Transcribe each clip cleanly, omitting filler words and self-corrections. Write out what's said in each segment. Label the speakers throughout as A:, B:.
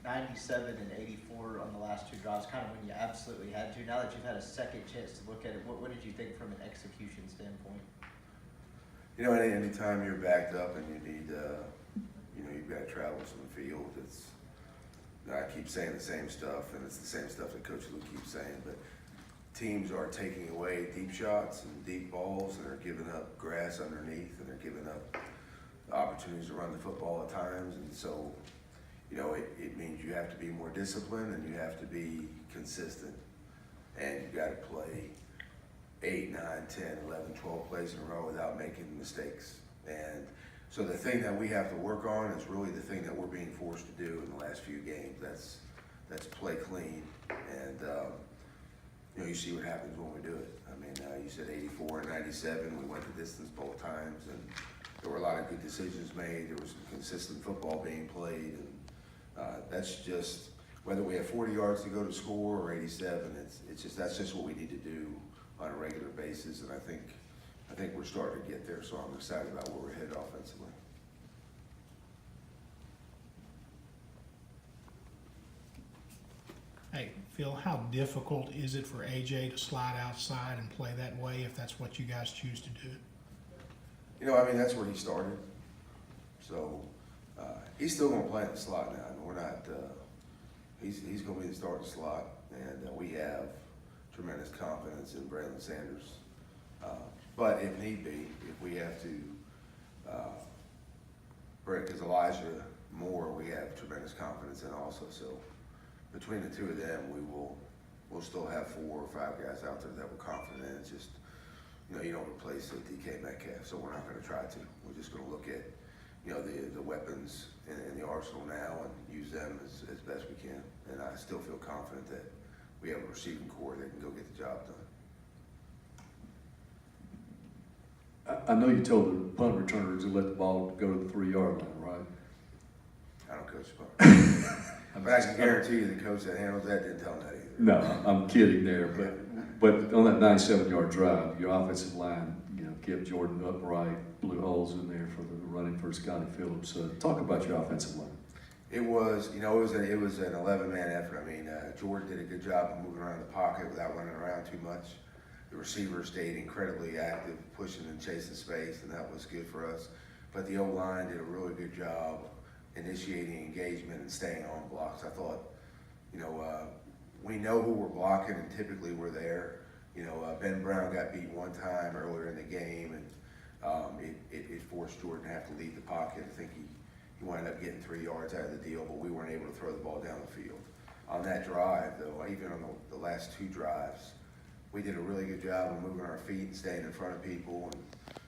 A: 97 and 84 on the last two drives, kind of when you absolutely had to. Now that you've had a second chance to look at it, what did you think from an execution standpoint?
B: You know, anytime you're backed up and you need, you've got to travel some field, I keep saying the same stuff, and it's the same stuff that Coach Lou keeps saying, but teams are taking away deep shots and deep balls, and they're giving up grass underneath, and they're giving up opportunities to run the football at times. And so, it means you have to be more disciplined and you have to be consistent, and you got to play 8, 9, 10, 11, 12 plays in a row without making mistakes. And so the thing that we have to work on is really the thing that we're being forced to do in the last few games. That's play clean, and you see what happens when we do it. I mean, you said 84 and 97. We went the distance both times, and there were a lot of good decisions made. There was some consistent football being played, and that's just whether we have 40 yards to go to score or 87. That's just what we need to do on a regular basis, and I think we're starting to get there. So I'm excited about where we're headed offensively.
C: Hey, Phil, how difficult is it for AJ to slide outside and play that way if that's what you guys choose to do?
B: That's where he started. So he's still going to play in the slot now. We're not. He's going to be the starting slot, and we have tremendous confidence in Braylon Sanders. But if need be, if we have to break, because Elijah Moore, we have tremendous confidence in also. So between the two of them, we'll still have 4 or 5 guys out there that we're confident in. It's just, you don't replace DK Metcalf, so we're not going to try to. We're just going to look at, the weapons in the arsenal now and use them as best we can. And I still feel confident that we have a receiving core that can go get the job done.
D: I know you told the punt returners to let the ball go to the 3-yard line, right?
B: I don't coach punt. But I can guarantee you the coach that handles that didn't tell them that either.
D: No, I'm kidding there, but on that 97-yard drive, your offensive line, kept Jordan upright, blew holes in there for the running for Scotty Phillips. Talk about your offensive line.
B: It was an 11-man effort. I mean, Jordan did a good job of moving around the pocket without running around too much. The receivers stayed incredibly active, pushing and chasing space, and that was good for us. But the O-line did a really good job initiating engagement and staying on blocks. I thought, we know who we're blocking, and typically we're there. Ben Brown got beat one time earlier in the game, and it forced Jordan to have to leave the pocket. I think he wound up getting 3 yards out of the deal, but we weren't able to throw the ball down the field. On that drive, though, even on the last 2 drives, we did a really good job of moving our feet and staying in front of people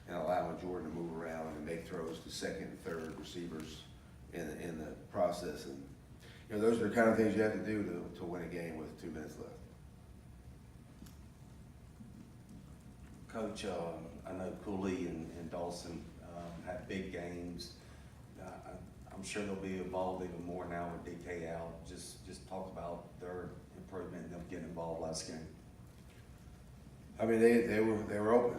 B: and allowing Jordan to move around and make throws to second and third receivers in the process. And those are the kind of things you have to do to win a game with 2 minutes left.
E: Coach, I know Cooley and Dawson had big games. I'm sure they'll be involved even more now with DK out. Just talk about their improvement and them getting involved last game.
B: I mean, they were open.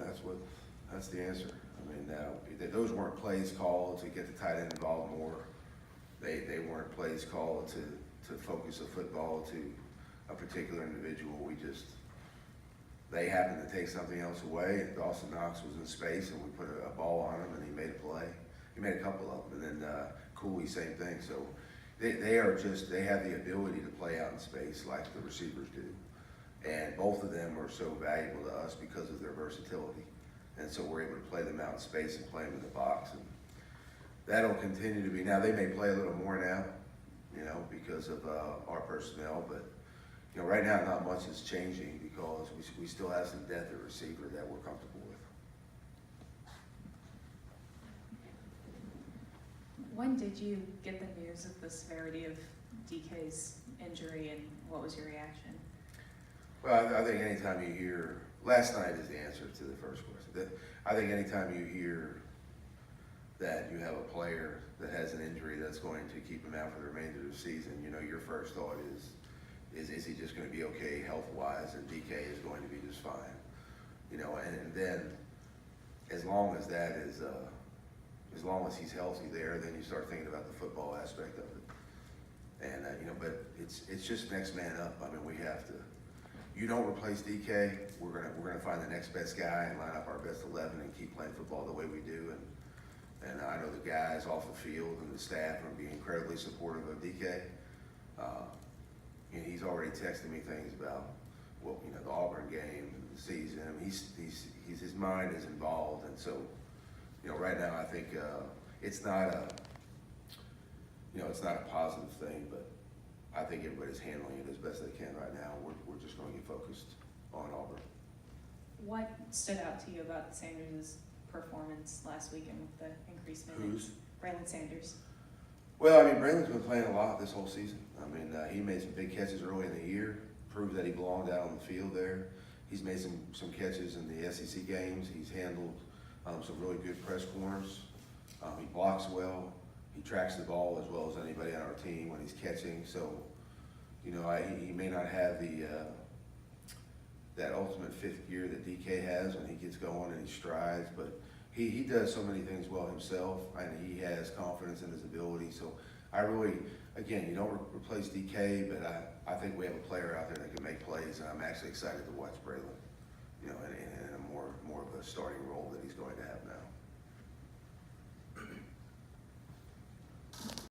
B: That's the answer. I mean, those weren't plays called to get the tight end involved more. They weren't plays called to focus the football to a particular individual. They happened to take something else away, and Dawson Knox was in space, and we put a ball on him, and he made a play. He made a couple of them, and then Cooley, same thing. So they have the ability to play out in space like the receivers do. And both of them are so valuable to us because of their versatility. And so we're able to play them out in space and play them in the box. And that'll continue to be. Now, they may play a little more now, because of our personnel. But, right now, not much is changing because we still have some depth at receiver that we're comfortable with.
F: When did you get the news of the severity of DK's injury, and what was your reaction?
B: Well, I think anytime you hear, last night is the answer to the first question. I think anytime you hear that you have a player that has an injury that's going to keep him out for the remainder of the season, your first thought is he just going to be okay health-wise, and DK is going to be just fine. And then as long as that is, as long as he's healthy there, then you start thinking about the football aspect of it. And, it's just next man up. I mean, we have to. You don't replace DK. We're gonna find the next best guy and line up our best 11 and keep playing football the way we do. And I know the guys off the field and the staff are being incredibly supportive of DK. And he's already texted me things about, well, you know, the Auburn game, the season. I mean, his mind is involved, and so, you know, right now I think it's not a, you know, it's not a positive thing, but I think everybody's handling it as best they can right now. We're just going to get focused on Auburn.
F: What stood out to you about Sanders' performance last weekend with the increased minutes?
B: Who's?
F: Braylon Sanders.
B: Well, I mean, Braylon's been playing a lot this whole season. I mean, he made some big catches early in the year, proved that he belonged out on the field there. He's made some catches in the SEC games. He's handled some really good press corners. He blocks well. He tracks the ball as well as anybody on our team when he's catching. So, you know, he may not have the that ultimate fifth gear that DK has when he gets going and he strides, but he does so many things well himself, and he has confidence in his ability. So I really, again, you don't replace DK, but I think we have a player out there that can make plays, and I'm actually excited to watch Braylon, you know, in a more of a starting